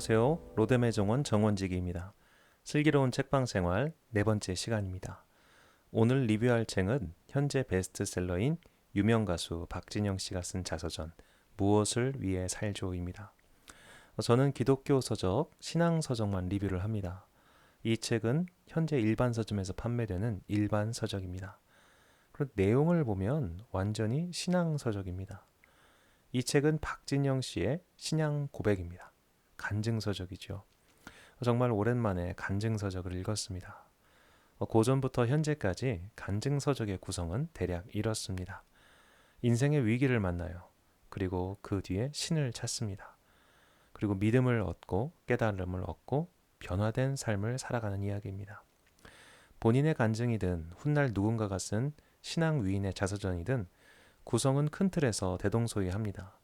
안녕하세요. 로뎀의 정원 정원지기입니다. 슬기로운 책방 생활 네 번째 시간입니다. 오늘 리뷰할 책은 현재 베스트셀러인 유명 가수 박진영 씨가 쓴 자서전 무엇을 위해 살죠입니다. 저는 기독교 서적, 신앙 서적만 리뷰를 합니다. 이 책은 현재 일반 서점에서 판매되는 일반 서적입니다. 그리고 내용을 보면 완전히 신앙 서적입니다. 이 책은 박진영 씨의 신앙 고백입니다. 간증서적이죠. 정말 오랜만에 간증서적을 읽었습니다. 고전부터 현재까지 간증서적의 구성은 대략 이렇습니다. 인생의 위기를 만나요. 그리고 그 뒤에 신을 찾습니다. 그리고 믿음을 얻고 깨달음을 얻고 변화된 삶을 살아가는 이야기입니다. 본인의 간증이든 훗날 누군가가 쓴 신앙 위인의 자서전이든 구성은 큰 틀에서 대동소이합니다.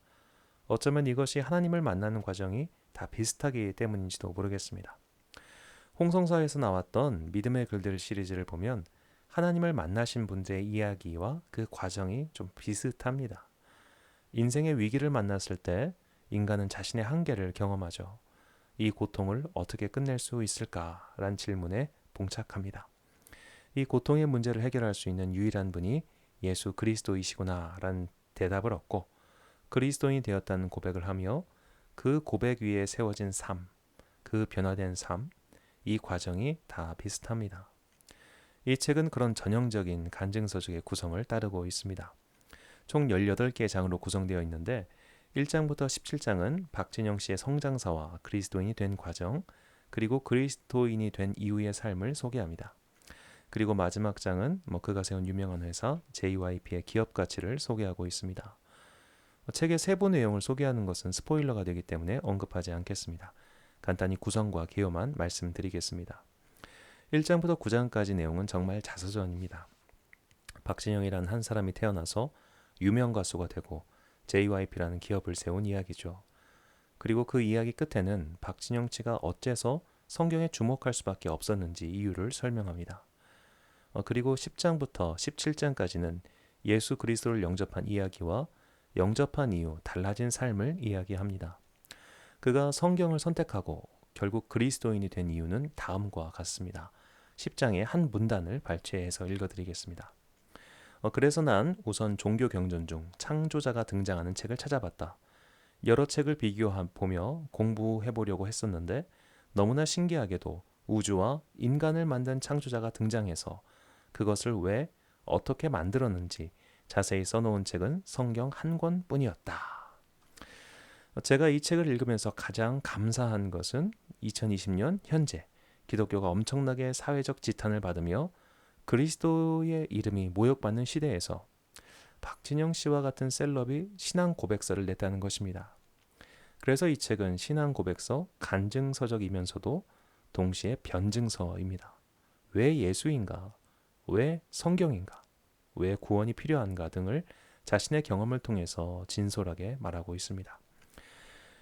어쩌면 이것이 하나님을 만나는 과정이 다 비슷하기 때문인지도 모르겠습니다. 홍성사에서 나왔던 믿음의 글들 시리즈를 보면 하나님을 만나신 분들의 이야기와 그 과정이 좀 비슷합니다. 인생의 위기를 만났을 때 인간은 자신의 한계를 경험하죠. 이 고통을 어떻게 끝낼 수 있을까라는 질문에 봉착합니다. 이 고통의 문제를 해결할 수 있는 유일한 분이 예수 그리스도이시구나라는 대답을 얻고 그리스도인이 되었다는 고백을 하며 그 고백 위에 세워진 삶, 그 변화된 삶, 이 과정이 다 비슷합니다. 이 책은 그런 전형적인 간증서적의 구성을 따르고 있습니다. 총 18개 장으로 구성되어 있는데 1장부터 17장은 박진영 씨의 성장사와 그리스도인이 된 과정, 그리고 그리스도인이 된 이후의 삶을 소개합니다. 그리고 마지막 장은 그가 세운 유명한 회사 JYP의 기업 가치를 소개하고 있습니다. 책의 세부 내용을 소개하는 것은 스포일러가 되기 때문에 언급하지 않겠습니다. 간단히 구성과 개요만 말씀드리겠습니다. 1장부터 9장까지 내용은 정말 자서전입니다. 박진영이라는 한 사람이 태어나서 유명 가수가 되고 JYP라는 기업을 세운 이야기죠. 그리고 그 이야기 끝에는 박진영 씨가 어째서 성경에 주목할 수밖에 없었는지 이유를 설명합니다. 그리고 10장부터 17장까지는 예수 그리스도를 영접한 이야기와 영접한 이후 달라진 삶을 이야기합니다. 그가 성경을 선택하고 결국 그리스도인이 된 이유는 다음과 같습니다. 10장의 한 문단을 발췌해서 읽어드리겠습니다. 그래서 난 우선 종교 경전 중 창조자가 등장하는 책을 찾아봤다. 여러 책을 비교해보며 공부해보려고 했었는데 너무나 신기하게도 우주와 인간을 만든 창조자가 등장해서 그것을 왜 어떻게 만들었는지 자세히 써놓은 책은 성경 한 권뿐이었다. 제가 이 책을 읽으면서 가장 감사한 것은 2020년 현재 기독교가 엄청나게 사회적 지탄을 받으며 그리스도의 이름이 모욕받는 시대에서 박진영 씨와 같은 셀럽이 신앙 고백서를 냈다는 것입니다. 그래서 이 책은 신앙 고백서, 간증서적이면서도 동시에 변증서입니다. 왜 예수인가? 왜 성경인가? 왜 구원이 필요한가 등을 자신의 경험을 통해서 진솔하게 말하고 있습니다.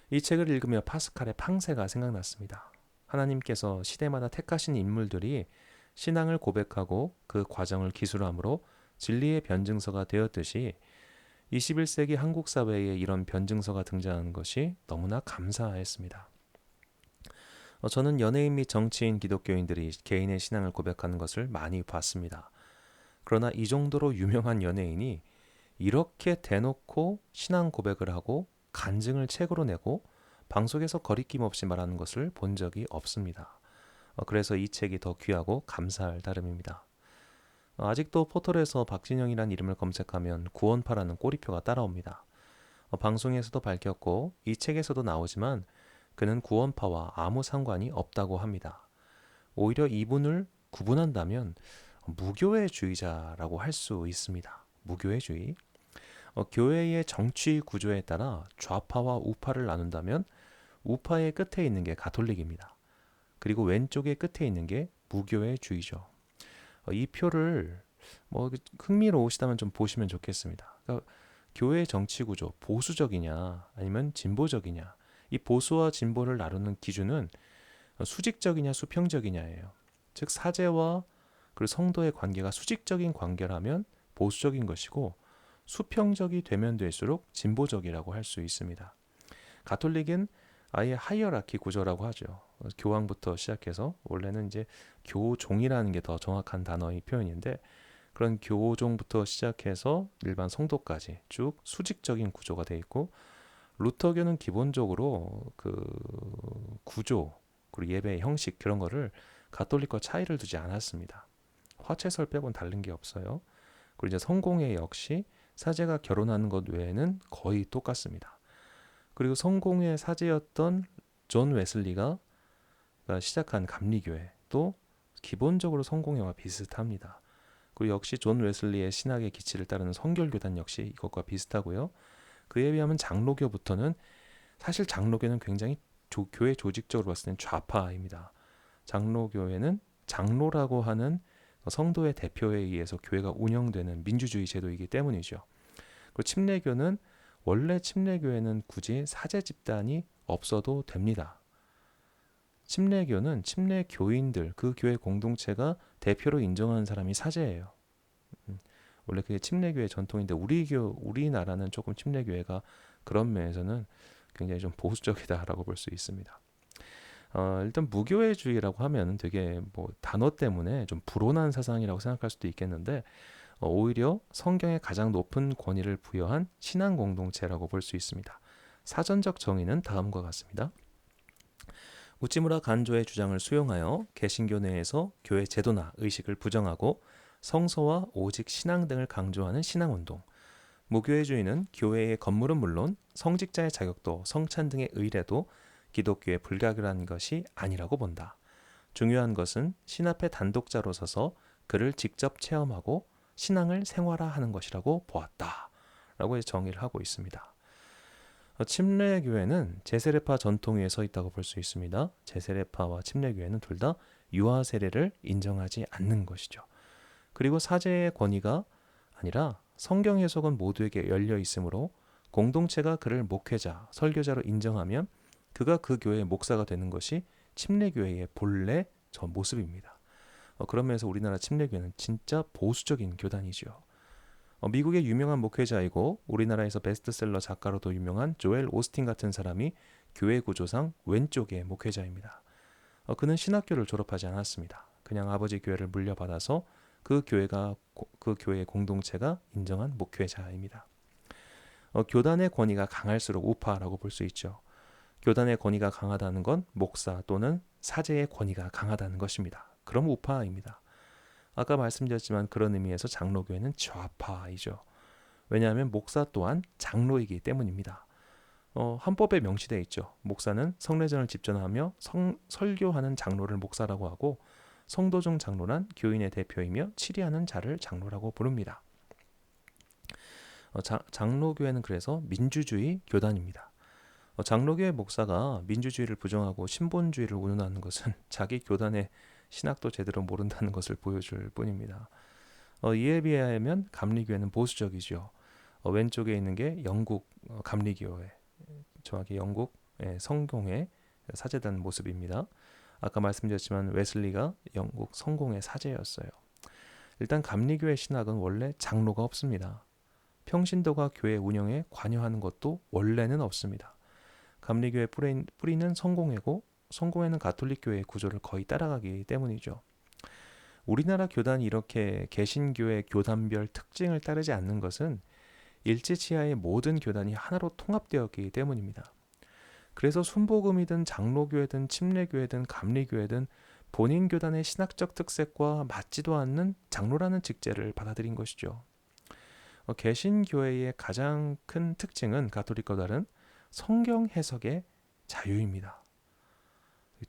이 책을 읽으며 파스칼의 팡세가 생각났습니다. 하나님께서 시대마다 택하신 인물들이 신앙을 고백하고 그 과정을 기술함으로 진리의 변증서가 되었듯이 21세기 한국 사회에 이런 변증서가 등장하는 것이 너무나 감사했습니다. 저는 연예인 및 정치인 기독교인들이 개인의 신앙을 고백하는 것을 많이 봤습니다. 그러나 이 정도로 유명한 연예인이 이렇게 대놓고 신앙 고백을 하고 간증을 책으로 내고 방송에서 거리낌 없이 말하는 것을 본 적이 없습니다. 그래서 이 책이 더 귀하고 감사할 따름입니다. 아직도 포털에서 박진영이라는 이름을 검색하면 구원파라는 꼬리표가 따라옵니다. 방송에서도 밝혔고 이 책에서도 나오지만 그는 구원파와 아무 상관이 없다고 합니다. 오히려 이분을 구분한다면 무교회주의자라고 할 수 있습니다. 무교회주의. 교회의 정치 구조에 따라 좌파와 우파를 나눈다면 우파의 끝에 있는 게 가톨릭입니다. 그리고 왼쪽의 끝에 있는 게 무교회주의죠. 이 표를 흥미로우시다면 좀 보시면 좋겠습니다. 그러니까 교회의 정치 구조 보수적이냐 아니면 진보적이냐, 이 보수와 진보를 나누는 기준은 수직적이냐 수평적이냐예요. 즉 사제와 그리고 성도의 관계가 수직적인 관계라면 보수적인 것이고 수평적이 되면 될수록 진보적이라고 할 수 있습니다. 가톨릭은 아예 하이어라키 구조라고 하죠. 교황부터 시작해서 원래는 이제 교종이라는 게 더 정확한 단어의 표현인데 그런 교종부터 시작해서 일반 성도까지 쭉 수직적인 구조가 돼 있고 루터교는 기본적으로 그 구조 그리고 예배의 형식 그런 거를 가톨릭과 차이를 두지 않았습니다. 화채설 빼곤 다른 게 없어요. 그리고 이제 성공회 역시 사제가 결혼하는 것 외에는 거의 똑같습니다. 그리고 성공회 사제였던 존 웨슬리가 시작한 감리교회도 기본적으로 성공회와 비슷합니다. 그리고 역시 존 웨슬리의 신학의 기치를 따르는 성결교단 역시 이것과 비슷하고요. 그에 비하면 장로교부터는 사실 장로교는 굉장히 교회 조직적으로 봤을 땐 좌파입니다. 장로교회는 장로라고 하는 성도의 대표에 의해서 교회가 운영되는 민주주의 제도이기 때문이죠. 그리고 침례교는 원래 침례교회는 굳이 사제 집단이 없어도 됩니다. 침례교는 침례교인들, 그 교회 공동체가 대표로 인정하는 사람이 사제예요. 원래 그게 침례교회 전통인데 우리나라는 조금 침례교회가 그런 면에서는 굉장히 좀 보수적이다라고 볼 수 있습니다. 일단 무교회주의라고 하면 되게 뭐 단어 때문에 좀 불온한 사상이라고 생각할 수도 있겠는데 오히려 성경의 가장 높은 권위를 부여한 신앙 공동체라고 볼 수 있습니다. 사전적 정의는 다음과 같습니다. 우찌무라 간조의 주장을 수용하여 개신교 내에서 교회 제도나 의식을 부정하고 성서와 오직 신앙 등을 강조하는 신앙운동. 무교회주의는 교회의 건물은 물론 성직자의 자격도 성찬 등의 의례도 기독교의 불가결한 것이 아니라고 본다. 중요한 것은 신 앞에 단독자로 서서 그를 직접 체험하고 신앙을 생활화하는 것이라고 보았다. 라고 정의를 하고 있습니다. 침례교회는 제세례파 전통 위에 서 있다고 볼 수 있습니다. 제세례파와 침례교회는 둘 다 유아 세례를 인정하지 않는 것이죠. 그리고 사제의 권위가 아니라 성경 해석은 모두에게 열려 있으므로 공동체가 그를 목회자, 설교자로 인정하면 그가 그 교회의 목사가 되는 것이 침례교회의 본래 저 모습입니다. 그런 면에서 우리나라 침례교회는 진짜 보수적인 교단이죠. 미국의 유명한 목회자이고 우리나라에서 베스트셀러 작가로도 유명한 조엘 오스틴 같은 사람이 교회 구조상 왼쪽의 목회자입니다. 그는 신학교를 졸업하지 않았습니다. 그냥 아버지 교회를 물려받아서 그 교회의 공동체가 인정한 목회자입니다. 교단의 권위가 강할수록 우파라고 볼 수 있죠. 교단의 권위가 강하다는 건 목사 또는 사제의 권위가 강하다는 것입니다. 그럼 우파입니다. 아까 말씀드렸지만 그런 의미에서 장로교회는 좌파이죠. 왜냐하면 목사 또한 장로이기 때문입니다. 헌법에 명시되어 있죠. 목사는 성례전을 집전하며 설교하는 장로를 목사라고 하고 성도 중 장로란 교인의 대표이며 치리하는 자를 장로라고 부릅니다. 장로교회는 그래서 민주주의 교단입니다. 장로교회 목사가 민주주의를 부정하고 신본주의를 운운하는 것은 자기 교단의 신학도 제대로 모른다는 것을 보여줄 뿐입니다. 이에 비하면 감리교회는 보수적이죠. 왼쪽에 있는 게 영국 감리교회, 정확히 영국 성공회 사제단 모습입니다. 아까 말씀드렸지만 웨슬리가 영국 성공회 사제였어요. 일단 감리교회 신학은 원래 장로가 없습니다. 평신도가 교회 운영에 관여하는 것도 원래는 없습니다. 감리교회 뿌리는 성공회고 성공회는 가톨릭 교회의 구조를 거의 따라가기 때문이죠. 우리나라 교단이 이렇게 개신교의 교단별 특징을 따르지 않는 것은 일제치하의 모든 교단이 하나로 통합되었기 때문입니다. 그래서 순복음이든 장로교회든 침례교회든 감리교회든 본인 교단의 신학적 특색과 맞지도 않는 장로라는 직제를 받아들인 것이죠. 개신교회의 가장 큰 특징은 가톨릭과 다른 성경 해석의 자유입니다.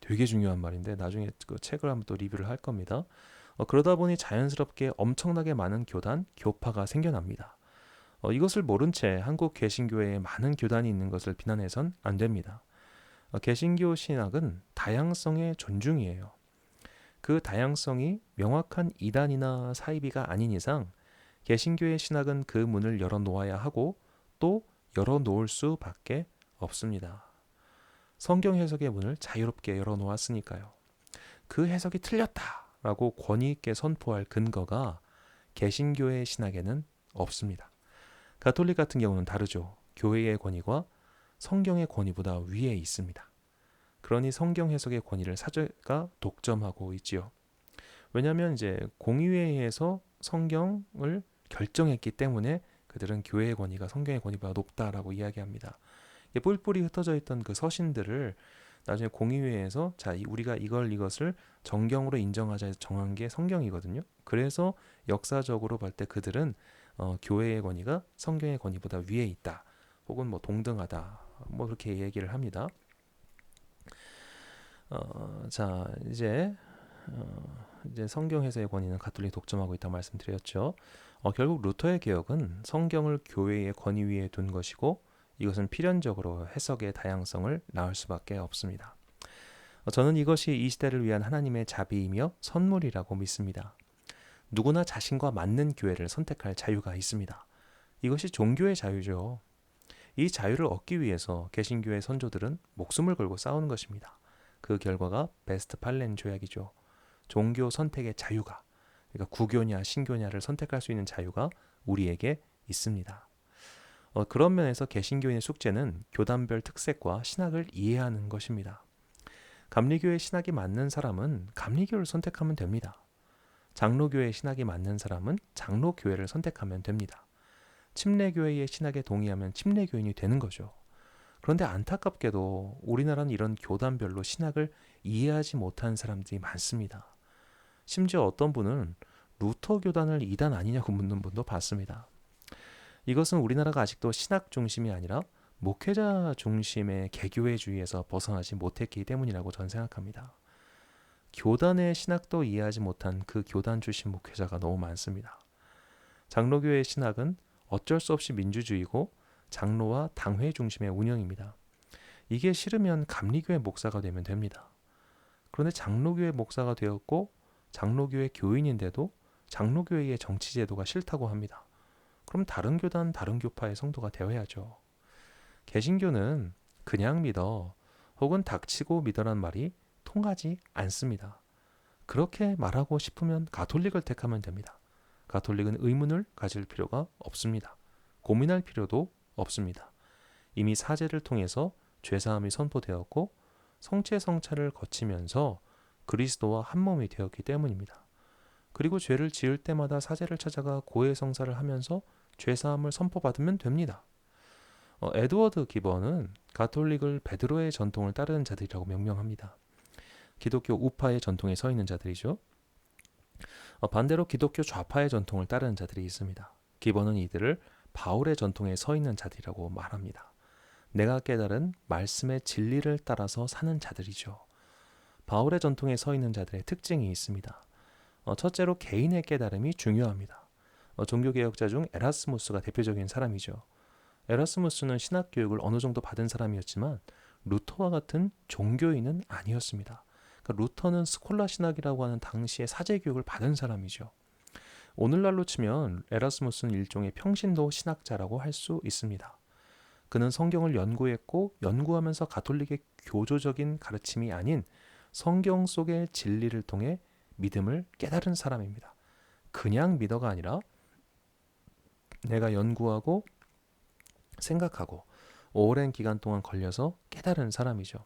되게 중요한 말인데 나중에 그 책을 한번 또 리뷰를 할 겁니다. 그러다 보니 자연스럽게 엄청나게 많은 교단, 교파가 생겨납니다. 이것을 모른 채 한국 개신교회에 많은 교단이 있는 것을 비난해선 안 됩니다. 개신교 신학은 다양성의 존중이에요. 그 다양성이 명확한 이단이나 사이비가 아닌 이상 개신교의 신학은 그 문을 열어놓아야 하고 또 열어놓을 수밖에 없습니다. 성경 해석의 문을 자유롭게 열어놓았으니까요. 그 해석이 틀렸다라고 권위 있게 선포할 근거가 개신교의 신학에는 없습니다. 가톨릭 같은 경우는 다르죠. 교회의 권위가 성경의 권위보다 위에 있습니다. 그러니 성경 해석의 권위를 사제가 독점하고 있지요. 왜냐하면 이제 공의회에서 성경을 결정했기 때문에 그들은 교회의 권위가 성경의 권위보다 높다라고 이야기합니다. 뿔뿔이 흩어져 있던 그 서신들을 나중에 공의회에서 자 우리가 이것을 정경으로 인정하자 해서 정한 게 성경이거든요. 그래서 역사적으로 볼 때 그들은 교회의 권위가 성경의 권위보다 위에 있다, 혹은 뭐 동등하다, 뭐 그렇게 얘기를 합니다. 자 이제 성경 해석의 권위는 가톨릭 독점하고 있다고 말씀드렸죠. 결국 루터의 개혁은 성경을 교회의 권위 위에 둔 것이고 이것은 필연적으로 해석의 다양성을 낳을 수밖에 없습니다. 저는 이것이 이 시대를 위한 하나님의 자비이며 선물이라고 믿습니다. 누구나 자신과 맞는 교회를 선택할 자유가 있습니다. 이것이 종교의 자유죠. 이 자유를 얻기 위해서 개신교의 선조들은 목숨을 걸고 싸우는 것입니다. 그 결과가 베스트팔렌 조약이죠. 종교 선택의 자유가, 그러니까 구교냐 신교냐를 선택할 수 있는 자유가 우리에게 있습니다. 그런 면에서 개신교인의 숙제는 교단별 특색과 신학을 이해하는 것입니다. 감리교의 신학이 맞는 사람은 감리교를 선택하면 됩니다. 장로교의 신학이 맞는 사람은 장로교회를 선택하면 됩니다. 침례교회의 신학에 동의하면 침례교인이 되는 거죠. 그런데 안타깝게도 우리나라는 이런 교단별로 신학을 이해하지 못한 사람들이 많습니다. 심지어 어떤 분은 루터 교단을 이단 아니냐고 묻는 분도 봤습니다. 이것은 우리나라가 아직도 신학 중심이 아니라 목회자 중심의 개교회주의에서 벗어나지 못했기 때문이라고 저는 생각합니다. 교단의 신학도 이해하지 못한 그 교단 출신 목회자가 너무 많습니다. 장로교의 신학은 어쩔 수 없이 민주주의고 장로와 당회 중심의 운영입니다. 이게 싫으면 감리교회 목사가 되면 됩니다. 그런데 장로교회 목사가 되었고 장로교회 교인인데도 장로교회의 정치제도가 싫다고 합니다. 그럼 다른 교단, 다른 교파의 성도가 되어야죠. 개신교는 그냥 믿어 혹은 닥치고 믿어란 말이 통하지 않습니다. 그렇게 말하고 싶으면 가톨릭을 택하면 됩니다. 가톨릭은 의문을 가질 필요가 없습니다. 고민할 필요도 없습니다. 이미 사제를 통해서 죄사함이 선포되었고 성체 성찰을 거치면서 그리스도와 한 몸이 되었기 때문입니다. 그리고 죄를 지을 때마다 사제를 찾아가 고해성사를 하면서 죄사함을 선포받으면 됩니다. 에드워드 기번은 가톨릭을 베드로의 전통을 따르는 자들이라고 명명합니다. 기독교 우파의 전통에 서 있는 자들이죠. 반대로 기독교 좌파의 전통을 따르는 자들이 있습니다. 기번은 이들을 바울의 전통에 서 있는 자들이라고 말합니다. 내가 깨달은 말씀의 진리를 따라서 사는 자들이죠. 바울의 전통에 서 있는 자들의 특징이 있습니다. 첫째로 개인의 깨달음이 중요합니다. 종교개혁자 중 에라스무스가 대표적인 사람이죠. 에라스무스는 신학교육을 어느 정도 받은 사람이었지만 루터와 같은 종교인은 아니었습니다. 그러니까 루터는 스콜라 신학이라고 하는 당시의 사제교육을 받은 사람이죠. 오늘날로 치면 에라스무스는 일종의 평신도 신학자라고 할 수 있습니다. 그는 성경을 연구했고 연구하면서 가톨릭의 교조적인 가르침이 아닌 성경 속의 진리를 통해 믿음을 깨달은 사람입니다. 그냥 믿어가 아니라 내가 연구하고 생각하고 오랜 기간 동안 걸려서 깨달은 사람이죠.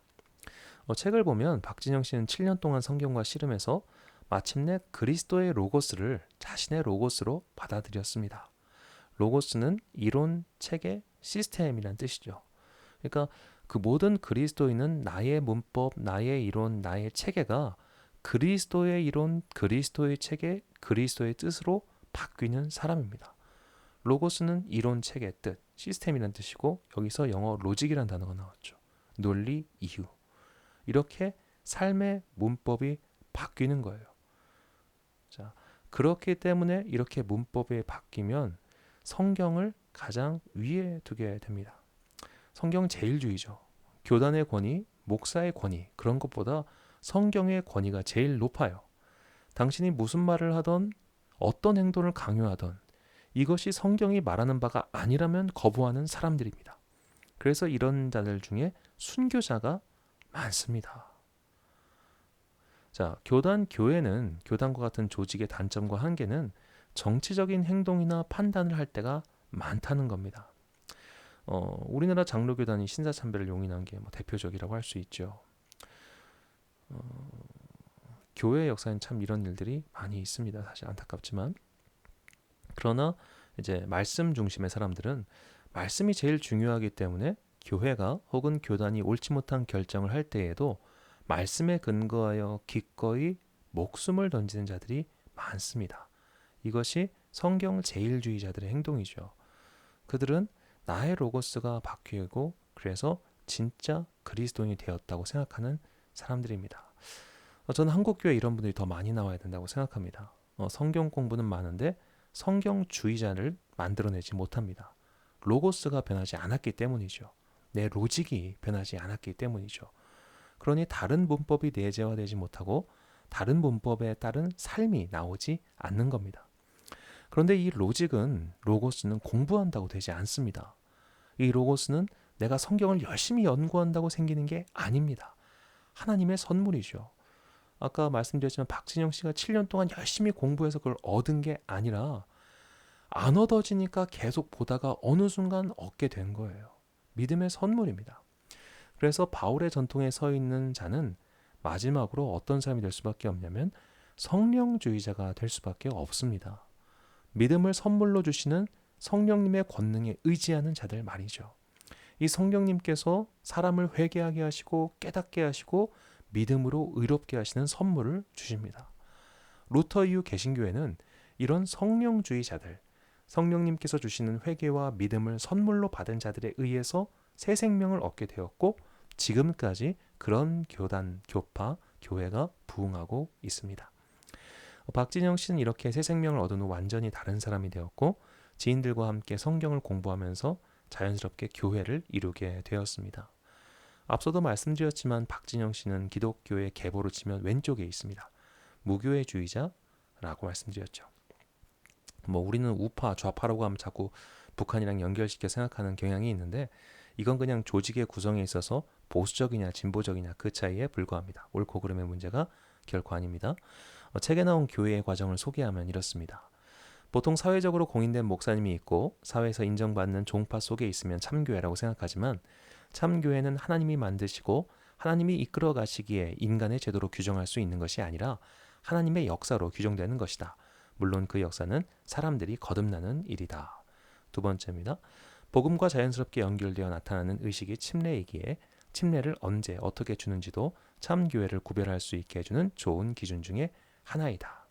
책을 보면 박진영 씨는 7년 동안 성경과 씨름해서 마침내 그리스도의 로고스를 자신의 로고스로 받아들였습니다. 로고스는 이론, 체계, 시스템이란 뜻이죠. 그러니까 그 모든 그리스도인은 나의 문법, 나의 이론, 나의 체계가 그리스도의 이론, 그리스도의 체계, 그리스도의 뜻으로 바뀌는 사람입니다. 로고스는 이론, 체계, 뜻, 시스템이란 뜻이고 여기서 영어 로직이라는 단어가 나왔죠. 논리, 이유. 이렇게 삶의 문법이 바뀌는 거예요. 자, 그렇기 때문에 이렇게 문법이 바뀌면 성경을 가장 위에 두게 됩니다. 성경 제일주의죠. 교단의 권위, 목사의 권위, 그런 것보다 성경의 권위가 제일 높아요. 당신이 무슨 말을 하던 어떤 행동을 강요하던 이것이 성경이 말하는 바가 아니라면 거부하는 사람들입니다. 그래서 이런 자들 중에 순교자가 많습니다. 자, 교회는 교단과 같은 조직의 단점과 한계는 정치적인 행동이나 판단을 할 때가 많다는 겁니다. 우리나라 장로교단이 신사참배를 용인한 게 대표적이라고 할 수 있죠. 교회 역사엔 참 이런 일들이 많이 있습니다. 사실 안타깝지만. 그러나 이제 말씀 중심의 사람들은 말씀이 제일 중요하기 때문에 교회가 혹은 교단이 옳지 못한 결정을 할 때에도 말씀에 근거하여 기꺼이 목숨을 던지는 자들이 많습니다. 이것이 성경 제일주의자들의 행동이죠. 그들은 나의 로고스가 바뀌고 그래서 진짜 그리스도인이 되었다고 생각하는 사람들입니다. 저는 한국교회 이런 분들이 더 많이 나와야 된다고 생각합니다. 성경 공부는 많은데 성경주의자를 만들어내지 못합니다. 로고스가 변하지 않았기 때문이죠. 내 로직이 변하지 않았기 때문이죠. 그러니 다른 문법이 내재화되지 못하고 다른 문법에 따른 삶이 나오지 않는 겁니다. 그런데 이 로고스는 공부한다고 되지 않습니다. 이 로고스는 내가 성경을 열심히 연구한다고 생기는 게 아닙니다. 하나님의 선물이죠. 아까 말씀드렸지만 박진영 씨가 7년 동안 열심히 공부해서 그걸 얻은 게 아니라 안 얻어지니까 계속 보다가 어느 순간 얻게 된 거예요. 믿음의 선물입니다. 그래서 바울의 전통에 서 있는 자는 마지막으로 어떤 사람이 될 수밖에 없냐면 성령주의자가 될 수밖에 없습니다. 믿음을 선물로 주시는 성령님의 권능에 의지하는 자들 말이죠. 이 성령님께서 사람을 회개하게 하시고 깨닫게 하시고 믿음으로 의롭게 하시는 선물을 주십니다. 루터 이후 개신교회는 이런 성령주의자들, 성령님께서 주시는 회개와 믿음을 선물로 받은 자들에 의해서 새 생명을 얻게 되었고 지금까지 그런 교단, 교파, 교회가 부흥하고 있습니다. 박진영 씨는 이렇게 새 생명을 얻은 후 완전히 다른 사람이 되었고 지인들과 함께 성경을 공부하면서 자연스럽게 교회를 이루게 되었습니다. 앞서도 말씀드렸지만 박진영 씨는 기독교의 계보로 치면 왼쪽에 있습니다. 무교회주의자라고 말씀드렸죠. 우리는 우파, 좌파라고 하면 자꾸 북한이랑 연결시켜 생각하는 경향이 있는데 이건 그냥 조직의 구성에 있어서 보수적이냐 진보적이냐 그 차이에 불과합니다. 옳고 그름의 문제가 결코 아닙니다. 책에 나온 교회의 과정을 소개하면 이렇습니다. 보통 사회적으로 공인된 목사님이 있고 사회에서 인정받는 종파 속에 있으면 참교회라고 생각하지만 참교회는 하나님이 만드시고 하나님이 이끌어 가시기에 인간의 제도로 규정할 수 있는 것이 아니라 하나님의 역사로 규정되는 것이다. 물론 그 역사는 사람들이 거듭나는 일이다. 두 번째입니다. 복음과 자연스럽게 연결되어 나타나는 의식이 침례이기에 침례를 언제 어떻게 주는지도 참교회를 구별할 수 있게 해주는 좋은 기준 중에 하나이다.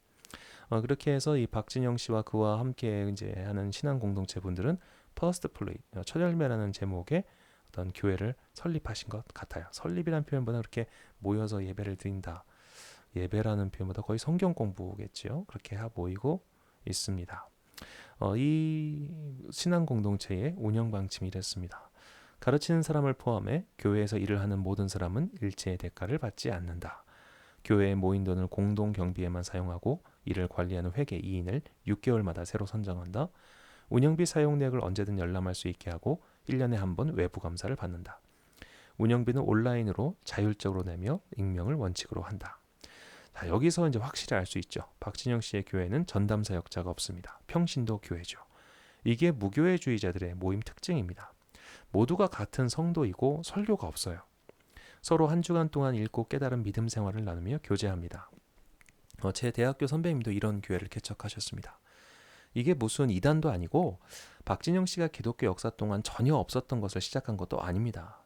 그렇게 해서 이 박진영 씨와 그와 함께 이제 하는 신앙 공동체 분들은 퍼스트 플레이, 첫 열매라는 제목의 어떤 교회를 설립하신 것 같아요. 설립이라는 표현보다 그렇게 모여서 예배를 드린다. 예배라는 표현보다 거의 성경 공부겠지요. 그렇게 모이고 있습니다. 이 신앙 공동체의 운영 방침이 이랬습니다. 가르치는 사람을 포함해 교회에서 일을 하는 모든 사람은 일체의 대가를 받지 않는다. 교회에 모인 돈을 공동 경비에만 사용하고 이를 관리하는 회계 2인을 6개월마다 새로 선정한다. 운영비 사용 내역을 언제든 열람할 수 있게 하고 1년에 한 번 외부 감사를 받는다. 운영비는 온라인으로 자율적으로 내며 익명을 원칙으로 한다. 자, 여기서 이제 확실히 알 수 있죠. 박진영 씨의 교회는 전담 사역자가 없습니다. 평신도 교회죠. 이게 무교회주의자들의 모임 특징입니다. 모두가 같은 성도이고 설교가 없어요. 서로 한 주간 동안 읽고 깨달은 믿음 생활을 나누며 교제합니다. 제 대학교 선배님도 이런 교회를 개척하셨습니다. 이게 무슨 이단도 아니고 박진영 씨가 기독교 역사 동안 전혀 없었던 것을 시작한 것도 아닙니다.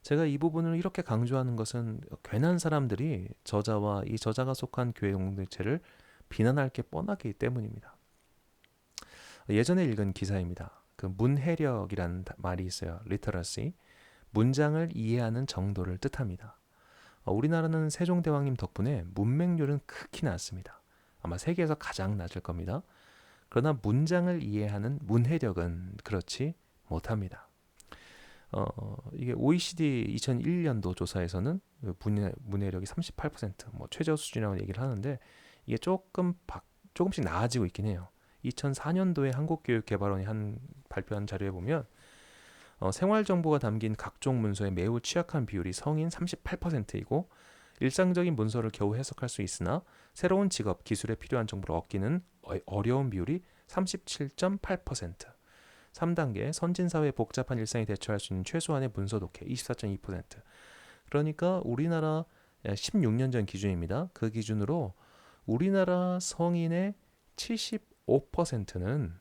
제가 이 부분을 이렇게 강조하는 것은 괜한 사람들이 저자와 이 저자가 속한 교회 공동체를 비난할 게 뻔하기 때문입니다. 예전에 읽은 기사입니다. 그 문해력이라는 말이 있어요. 리터러시. 문장을 이해하는 정도를 뜻합니다. 우리나라는 세종대왕님 덕분에 문맹률은 극히 낮습니다. 아마 세계에서 가장 낮을 겁니다. 그러나 문장을 이해하는 문해력은 그렇지 못합니다. 이게 OECD 2001년도 조사에서는 문해력이 38% 최저 수준이라고 얘기를 하는데 이게 조금씩 나아지고 있긴 해요. 2004년도에 한국교육개발원이 발표한 자료에 보면 생활 정보가 담긴 각종 문서에 매우 취약한 비율이 성인 38%이고 일상적인 문서를 겨우 해석할 수 있으나 새로운 직업, 기술에 필요한 정보를 얻기는 어려운 비율이 37.8%. 3단계 선진사회의 복잡한 일상에 대처할 수 있는 최소한의 문서 독해 24.2%. 그러니까 우리나라 16년 전 기준입니다. 그 기준으로 우리나라 성인의 75%는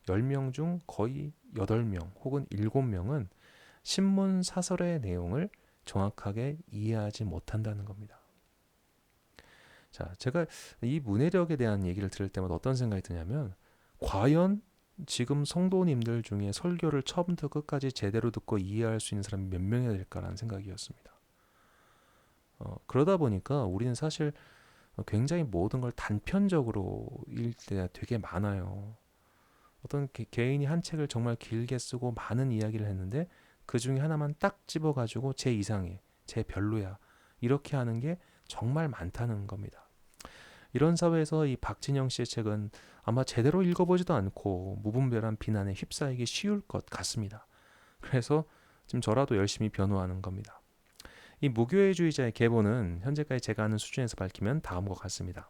10명 중 거의 8명 혹은 7명은 신문 사설의 내용을 정확하게 이해하지 못한다는 겁니다. 자, 제가 이 문해력에 대한 얘기를 들을 때마다 어떤 생각이 드냐면, 과연 지금 성도님들 중에 설교를 처음부터 끝까지 제대로 듣고 이해할 수 있는 사람이 몇 명이나 될까라는 생각이었습니다. 그러다 보니까 우리는 사실 굉장히 모든 걸 단편적으로 읽을 때가 되게 많아요. 어떤 개인이 한 책을 정말 길게 쓰고 많은 이야기를 했는데 그 중에 하나만 딱 집어가지고 제 이상해, 제 별로야, 이렇게 하는 게 정말 많다는 겁니다. 이런 사회에서 이 박진영 씨의 책은 아마 제대로 읽어보지도 않고 무분별한 비난에 휩싸이기 쉬울 것 같습니다. 그래서 지금 저라도 열심히 변호하는 겁니다. 이 무교회주의자의 계보는 현재까지 제가 아는 수준에서 밝히면 다음과 같습니다.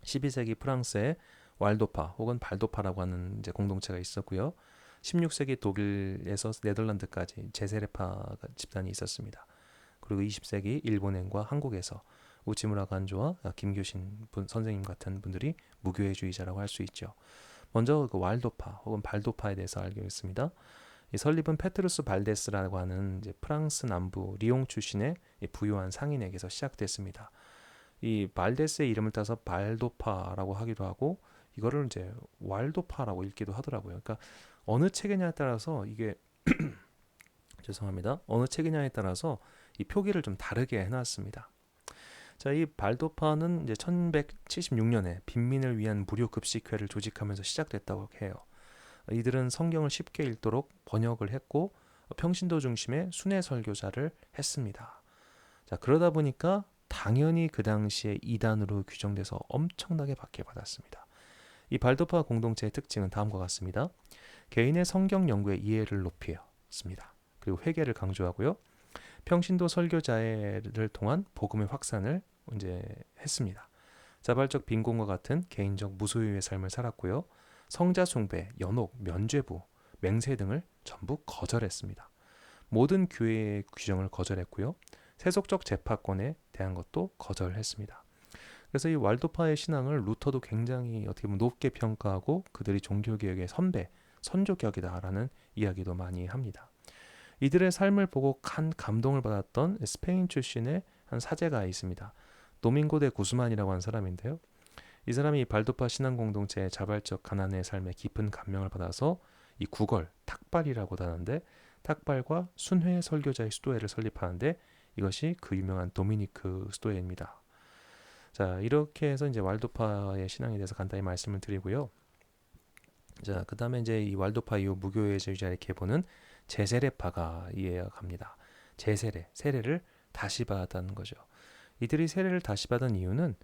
12세기 프랑스에 왈도파 혹은 발도파라고 하는 이제 공동체가 있었고요. 16세기 독일에서 네덜란드까지 제세레파 집단이 있었습니다. 그리고 20세기 일본행과 한국에서 우치무라 간조와 김교신 선생님 같은 분들이 무교회주의자라고 할 수 있죠. 먼저 그 왈도파 혹은 발도파에 대해서 알겠습니다. 이 설립은 페트루스 발데스라고 하는 이제 프랑스 남부 리옹 출신의 부유한 상인에게서 시작됐습니다. 이 발데스의 이름을 따서 발도파라고 하기도 하고 이거를 이제 왈도파라고 읽기도 하더라고요. 그러니까 어느 책이냐에 따라서 이게 죄송합니다. 어느 책이냐에 따라서 이 표기를 좀 다르게 해놨습니다. 자, 이 발도파는 이제 1176년에 빈민을 위한 무료 급식회를 조직하면서 시작됐다고 해요. 이들은 성경을 쉽게 읽도록 번역을 했고 평신도 중심의 순회 설교자를 했습니다. 자, 그러다 보니까 당연히 그 당시에 이단으로 규정돼서 엄청나게 박해받았습니다. 이 발도파 공동체의 특징은 다음과 같습니다. 개인의 성경 연구의 이해를 높였습니다. 그리고 회개를 강조하고요. 평신도 설교자를 통한 복음의 확산을 이제 했습니다. 자발적 빈곤과 같은 개인적 무소유의 삶을 살았고요. 성자 숭배, 연옥, 면죄부, 맹세 등을 전부 거절했습니다. 모든 교회의 규정을 거절했고요. 세속적 재파권에 대한 것도 거절했습니다. 그래서 이 왈도파의 신앙을 루터도 굉장히 어떻게 보면 높게 평가하고 그들이 종교개혁의 선배, 선조격이다라는 이야기도 많이 합니다. 이들의 삶을 보고 큰 감동을 받았던 스페인 출신의 한 사제가 있습니다. 도밍고 데 구스만이라고 하는 사람인데요. 이 사람이 발도파 신앙 공동체의 자발적 가난의 삶에 깊은 감명을 받아서 이 구걸, 탁발이라고 하는데 탁발과 순회 설교자의 수도회를 설립하는데 이것이 그 유명한 도미니크 수도회입니다. 자, 이렇게 해서 이제 왈도파의 신앙에 대해서 간단히 말씀을 드리고요. 자, 그다음에 이제 이 왈도파 이후 무교회주의자의 계보는 제세례파가 이해갑니다. 제세례, 세례를 다시 받았다는 거죠. 이들이 세례를 다시 받은 이유는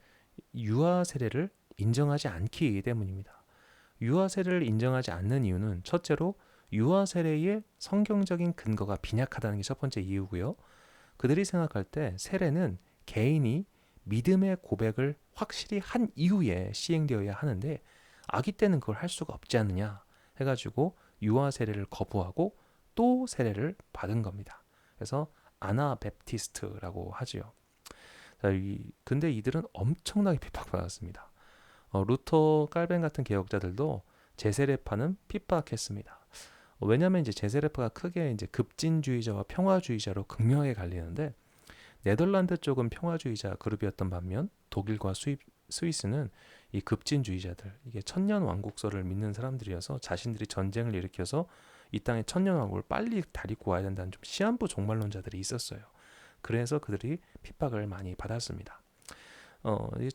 유아 세례를 인정하지 않기 때문입니다. 유아 세례를 인정하지 않는 이유는 첫째로 유아 세례의 성경적인 근거가 빈약하다는 게 첫 번째 이유고요. 그들이 생각할 때 세례는 개인이 믿음의 고백을 확실히 한 이후에 시행되어야 하는데 아기 때는 그걸 할 수가 없지 않느냐 해가지고 유아 세례를 거부하고 또 세례를 받은 겁니다. 그래서 아나베프티스트라고 하지요. 자, 근데 이들은 엄청나게 핍박받았습니다. 루터, 깔벤 같은 개혁자들도 제세례파는 핍박했습니다. 왜냐하면 이제 제세례파가 크게 이제 급진주의자와 평화주의자로 극명하게 갈리는데 네덜란드 쪽은 평화주의자 그룹이었던 반면 독일과 스위스는 이 급진주의자들, 이게 천년 왕국설을 믿는 사람들이어서 자신들이 전쟁을 일으켜서 이 땅에 천년 왕국을 빨리 다리고 와야 된다는 좀 시한부 종말론자들이 있었어요. 그래서 그들이 핍박을 많이 받았습니다.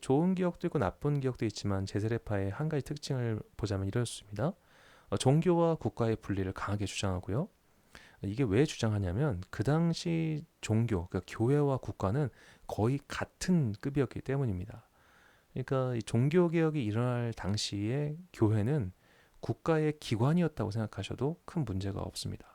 좋은 기억도 있고 나쁜 기억도 있지만 제세례파의 한 가지 특징을 보자면 이렇습니다. 종교와 국가의 분리를 강하게 주장하고요. 이게 왜 주장하냐면 그 당시 종교, 그러니까 교회와 국가는 거의 같은 급이었기 때문입니다. 그러니까 이 종교개혁이 일어날 당시에 교회는 국가의 기관이었다고 생각하셔도 큰 문제가 없습니다.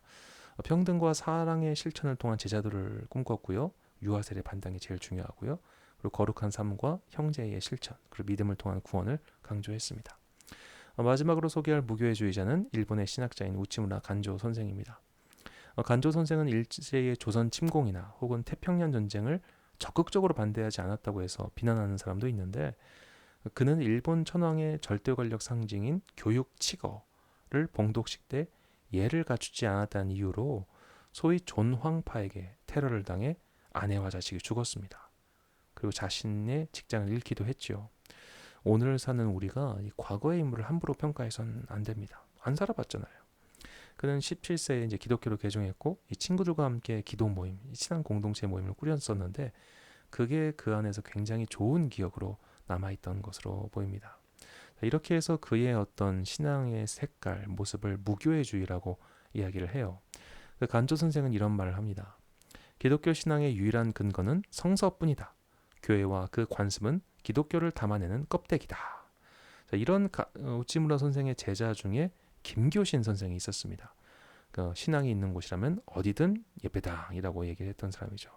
평등과 사랑의 실천을 통한 제자들을 꿈꿨고요. 유아세례 반당이 제일 중요하고요. 그리고 거룩한 삶과 형제의 실천, 그리고 믿음을 통한 구원을 강조했습니다. 마지막으로 소개할 무교회주의자는 일본의 신학자인 우치무라 간조 선생입니다. 간조 선생은 일제의 조선 침공이나 혹은 태평양 전쟁을 적극적으로 반대하지 않았다고 해서 비난하는 사람도 있는데, 그는 일본 천황의 절대 권력 상징인 교육 치거를 봉독식 때 예를 갖추지 않았다는 이유로 소위 존황파에게 테러를 당해 아내와 자식이 죽었습니다. 그리고 자신의 직장을 잃기도 했죠. 오늘 사는 우리가 이 과거의 인물을 함부로 평가해서는 안 됩니다. 안 살아봤잖아요. 그는 17세에 이제 기독교를 개종했고, 이 친구들과 함께 기도 모임, 친한 공동체 모임을 꾸렸었는데, 그게 그 안에서 굉장히 좋은 기억으로 남아있던 것으로 보입니다. 이렇게 해서 그의 어떤 신앙의 색깔, 모습을 무교회주의라고 이야기를 해요. 그 간조 선생은 이런 말을 합니다. 기독교 신앙의 유일한 근거는 성서뿐이다. 교회와 그 관습은 기독교를 담아내는 껍데기다. 자, 이런 우찌무라 선생의 제자 중에 김교신 선생이 있었습니다. 신앙이 있는 곳이라면 어디든 예배당이라고 얘기를 했던 사람이죠.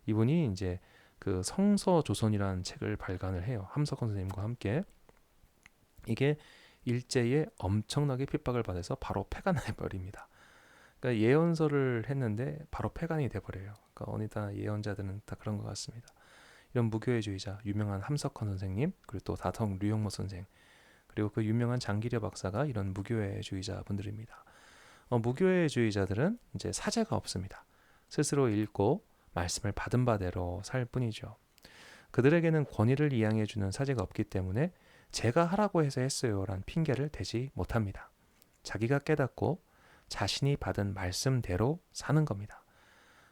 이분이 이제 그 성서조선이라는 책을 발간을 해요. 함석헌 선생님과 함께. 이게 일제에 엄청나게 핍박을 받아서 바로 폐간을 해버립니다. 그러니까 예언서를 했는데 바로 폐간이 돼버려요. 그러니까 어느 다 예언자들은 다 그런 것 같습니다. 이런 무교회주의자, 유명한 함석헌 선생님, 그리고 또 다성 류영모 선생, 그리고 그 유명한 장기려 박사가 이런 무교회주의자 분들입니다. 무교회주의자들은 이제 사제가 없습니다. 스스로 읽고 말씀을 받은 바대로 살 뿐이죠. 그들에게는 권위를 이양해주는 사제가 없기 때문에 제가 하라고 해서 했어요란 핑계를 대지 못합니다. 자기가 깨닫고 자신이 받은 말씀대로 사는 겁니다.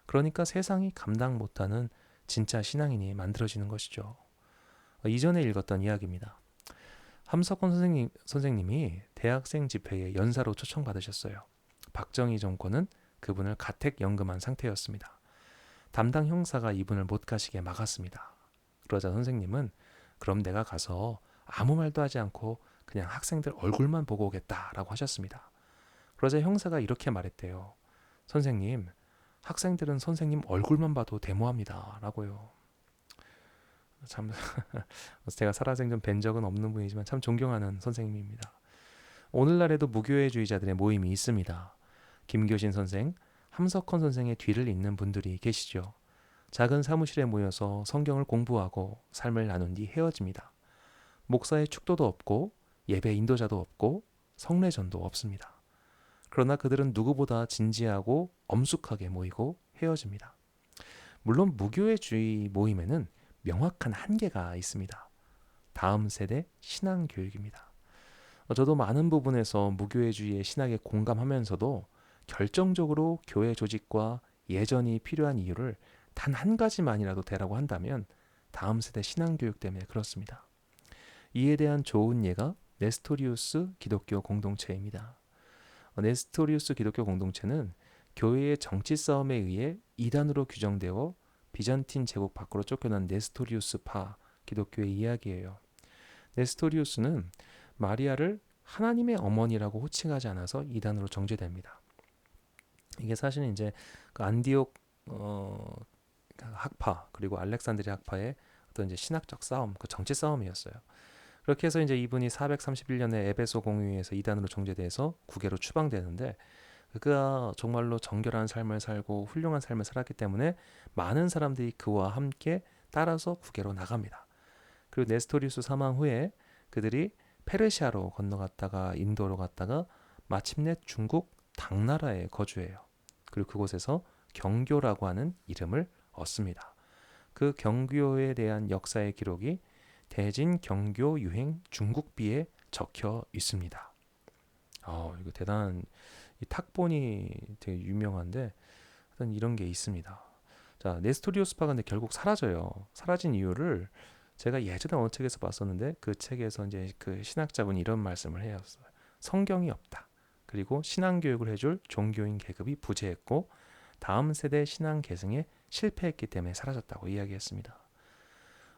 그러니까 세상이 감당 못하는 진짜 신앙인이 만들어지는 것이죠. 이전에 읽었던 이야기입니다. 함석헌 선생님이 대학생 집회에 연사로 초청받으셨어요. 박정희 정권은 그분을 가택 연금한 상태였습니다. 담당 형사가 이분을 못 가시게 막았습니다. 그러자 선생님은 그럼 내가 가서 아무 말도 하지 않고 그냥 학생들 얼굴만 보고 오겠다라고 하셨습니다. 그러자 형사가 이렇게 말했대요. 선생님, 학생들은 선생님 얼굴만 봐도 데모합니다. 라고요. 참 제가 살아생전 뵌 적은 없는 분이지만 참 존경하는 선생님입니다. 오늘날에도 무교회주의자들의 모임이 있습니다. 김교신 선생, 함석헌 선생의 뒤를 잇는 분들이 계시죠. 작은 사무실에 모여서 성경을 공부하고 삶을 나눈 뒤 헤어집니다. 목사의 축도도 없고 예배 인도자도 없고 성례전도 없습니다. 그러나 그들은 누구보다 진지하고 엄숙하게 모이고 헤어집니다. 물론 무교회주의 모임에는 명확한 한계가 있습니다. 다음 세대 신앙 교육입니다. 저도 많은 부분에서 무교회주의의 신학에 공감하면서도 결정적으로 교회 조직과 예전이 필요한 이유를 단 한 가지만이라도 대라고 한다면 다음 세대 신앙 교육 때문에 그렇습니다. 이에 대한 좋은 예가 네스토리우스 기독교 공동체입니다. 네스토리우스 기독교 공동체는 교회의 정치 싸움에 의해 이단으로 규정되어 비잔틴 제국 밖으로 쫓겨난 네스토리우스파 기독교의 이야기예요. 네스토리우스는 마리아를 하나님의 어머니라고 호칭하지 않아서 이단으로 정죄됩니다. 이게 사실은 이제 그 안디옥 학파 그리고 알렉산드리아 학파의 어떤 이제 신학적 싸움, 그 정치 싸움이었어요. 그렇게 해서 이제 이분이 431년에 에베소 공의회에서 이단으로 정죄돼서 국외로 추방되는데, 그가 정말로 정결한 삶을 살고 훌륭한 삶을 살았기 때문에 많은 사람들이 그와 함께 따라서 국외로 나갑니다. 그리고 네스토리우스 사망 후에 그들이 페르시아로 건너갔다가 인도로 갔다가 마침내 중국 당나라에 거주해요. 그리고 그곳에서 경교라고 하는 이름을 얻습니다. 그 경교에 대한 역사의 기록이 대진 경교 유행 중국비에 적혀 있습니다. 이거 대단한 이 탁본이 되게 유명한데 이런 게 있습니다. 자, 네스토리우스파가 근데 결국 사라져요. 사라진 이유를 제가 예전에 어느 책에서 봤었는데, 그 책에서 이제 그 신학자분이 이런 말씀을 해요. 성경이 없다. 그리고 신앙 교육을 해줄 종교인 계급이 부재했고 다음 세대 신앙 계승에 실패했기 때문에 사라졌다고 이야기했습니다.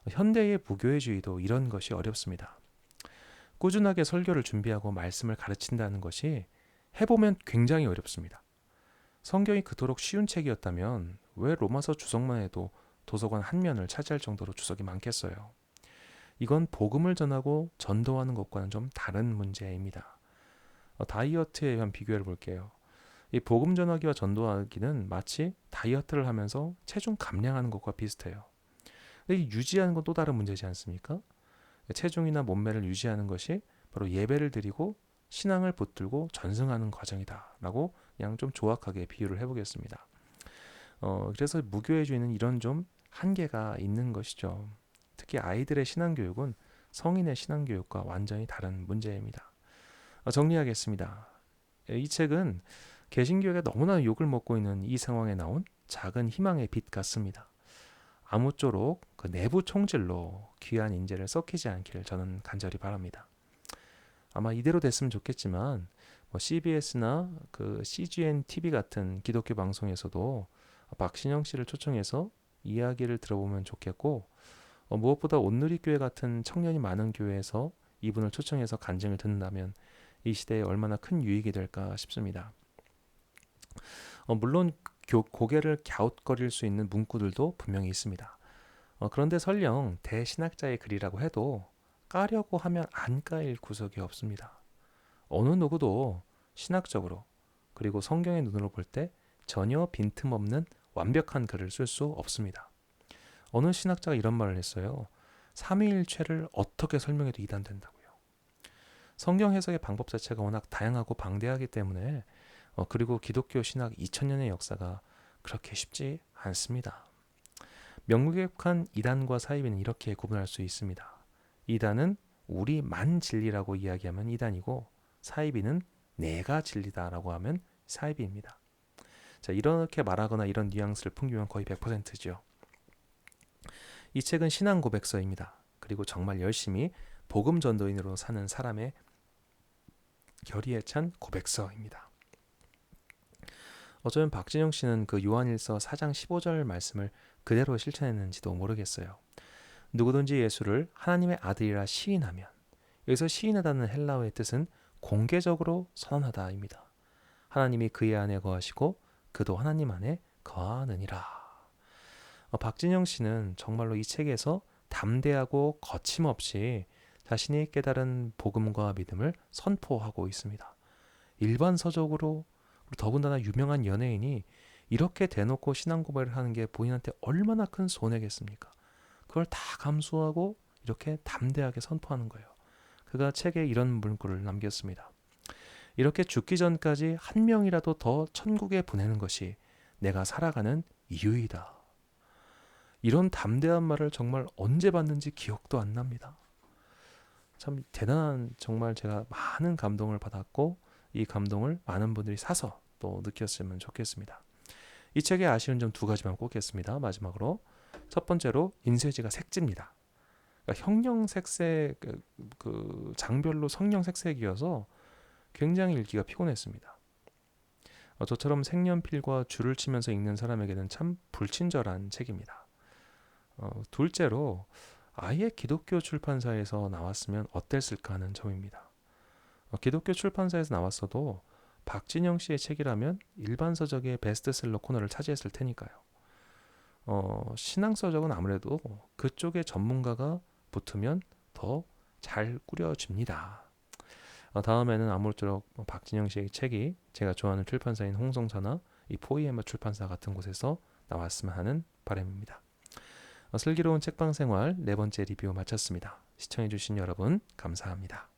현대의 무교회주의도 이런 것이 어렵습니다. 꾸준하게 설교를 준비하고 말씀을 가르친다는 것이 해보면 굉장히 어렵습니다. 성경이 그토록 쉬운 책이었다면 왜 로마서 주석만 해도 도서관 한 면을 차지할 정도로 주석이 많겠어요. 이건 복음을 전하고 전도하는 것과는 좀 다른 문제입니다. 다이어트에 대한 비교해 볼게요. 이 복음 전하기와 전도하기는 마치 다이어트를 하면서 체중 감량하는 것과 비슷해요. 근데 이 유지하는 건 또 다른 문제지 않습니까? 체중이나 몸매를 유지하는 것이 바로 예배를 드리고 신앙을 붙들고 전승하는 과정이다라고 그냥 좀 조악하게 비유를 해보겠습니다. 그래서 무교회주의는 이런 좀 한계가 있는 것이죠. 특히 아이들의 신앙교육은 성인의 신앙교육과 완전히 다른 문제입니다. 정리하겠습니다. 이 책은 개신교회가 너무나 욕을 먹고 있는 이 상황에 나온 작은 희망의 빛 같습니다. 아무쪼록 그 내부 총질로 귀한 인재를 썩히지 않기를 저는 간절히 바랍니다. 아마 이대로 됐으면 좋겠지만 CBS나 그 CGN TV 같은 기독교 방송에서도 박신영 씨를 초청해서 이야기를 들어보면 좋겠고, 무엇보다 온누리교회 같은 청년이 많은 교회에서 이분을 초청해서 간증을 듣는다면 이 시대에 얼마나 큰 유익이 될까 싶습니다. 물론 고개를 갸웃거릴 수 있는 문구들도 분명히 있습니다. 그런데 설령 대신학자의 글이라고 해도 까려고 하면 안 까일 구석이 없습니다. 어느 누구도 신학적으로 그리고 성경의 눈으로 볼 때 전혀 빈틈없는 완벽한 글을 쓸 수 없습니다. 어느 신학자가 이런 말을 했어요. 삼위일체를 어떻게 설명해도 이단된다고요. 성경 해석의 방법 자체가 워낙 다양하고 방대하기 때문에 그리고 기독교 신학 2000년의 역사가 그렇게 쉽지 않습니다. 명백한 이단과 사이비는 이렇게 구분할 수 있습니다. 이단은 우리만 진리라고 이야기하면 이단이고, 사이비는 내가 진리다라고 하면 사이비입니다. 자, 이렇게 말하거나 이런 뉘앙스를 풍기면 거의 100%죠. 이 책은 신앙 고백서입니다. 그리고 정말 열심히 복음 전도인으로 사는 사람의 결의에 찬 고백서입니다. 어쩌면 박진영 씨는 그 요한일서 4장 15절 말씀을 그대로 실천했는지도 모르겠어요. 누구든지 예수를 하나님의 아들이라 시인하면, 여기서 시인하다는 헬라어의 뜻은 공개적으로 선언하다입니다. 하나님이 그의 안에 거하시고 그도 하나님 안에 거하느니라. 박진영 씨는 정말로 이 책에서 담대하고 거침없이 자신이 깨달은 복음과 믿음을 선포하고 있습니다. 일반 서적으로, 더군다나 유명한 연예인이 이렇게 대놓고 신앙 고백을 하는 게 본인한테 얼마나 큰 손해겠습니까? 그걸 다 감수하고 이렇게 담대하게 선포하는 거예요. 그가 책에 이런 문구를 남겼습니다. 이렇게 죽기 전까지 한 명이라도 더 천국에 보내는 것이 내가 살아가는 이유이다. 이런 담대한 말을 정말 언제 봤는지 기억도 안 납니다. 참 대단한, 정말 제가 많은 감동을 받았고 이 감동을 많은 분들이 사서 또 느꼈으면 좋겠습니다. 이 책의 아쉬운 점 두 가지만 꼽겠습니다. 마지막으로 첫 번째로 인쇄지가 색지입니다. 그러니까 형형색색 그 장별로 성형색색이어서 굉장히 읽기가 피곤했습니다. 저처럼 색연필과 줄을 치면서 읽는 사람에게는 참 불친절한 책입니다. 둘째로 아예 기독교 출판사에서 나왔으면 어땠을까 하는 점입니다. 기독교 출판사에서 나왔어도 박진영 씨의 책이라면 일반 서적의 베스트셀러 코너를 차지했을 테니까요. 신앙 서적은 아무래도 그쪽의 전문가가 붙으면 더 잘 꾸려집니다. 다음에는 아무쪼록 박진영 씨의 책이 제가 좋아하는 출판사인 홍성사나 이 포이에마 출판사 같은 곳에서 나왔으면 하는 바람입니다. 슬기로운 책방 생활 네 번째 리뷰 마쳤습니다. 시청해주신 여러분 감사합니다.